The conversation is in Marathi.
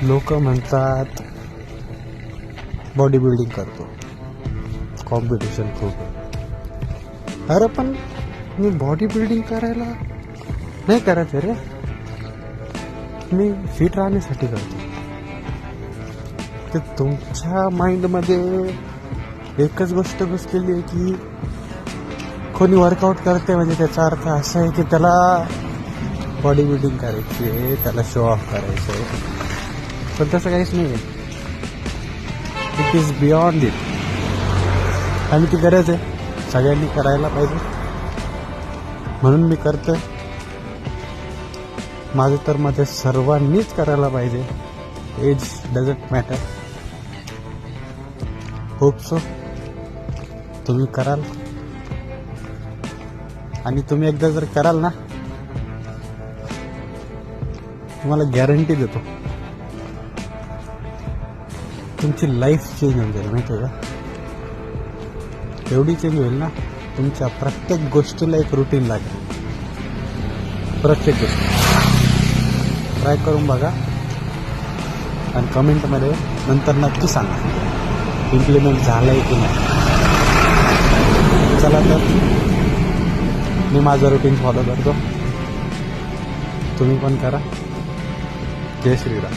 लोक म्हणतात बॉडी बिल्डिंग करतो, कॉम्पिटिशन खूप आहे. अरे पण मी बॉडी बिल्डिंग करायला नाही करायचं रे, मी फिट राहण्यासाठी करतो. ते तुमच्या माइंडमध्ये एकच गोष्ट घुसलेली आहे की कोणी वर्कआउट करते म्हणजे त्याचा अर्थ असा आहे की त्याला बॉडी बिल्डिंग करायची आहे, त्याला शो ऑफ करायचं आहे. पण तसं काहीच नाही आहे. It is beyond it. आणि ती गरज आहे, सगळ्यांनी करायला पाहिजे. म्हणून मी करतोय. माझं तर मते सर्वांनीच करायला पाहिजे. Age doesn't matter. Hope so तुम्ही कराल. आणि तुम्ही एकदा जर कराल ना, तुम्हाला गॅरंटी देतो तुमची लाईफ चेंज होऊन जाईल. माहिती आहे का? एवढी चेंज होईल ना, तुमच्या प्रत्येक गोष्टीला एक रुटीन लागेल. प्रत्येक गोष्ट ट्राय करून बघा आणि कमेंटमध्ये नंतर नक्की सांगा इम्प्लिमेंट झालं आहे की नाही. चला तर मी माझं रुटीन फॉलो करतो, तुम्ही पण करा. जय श्रीराम.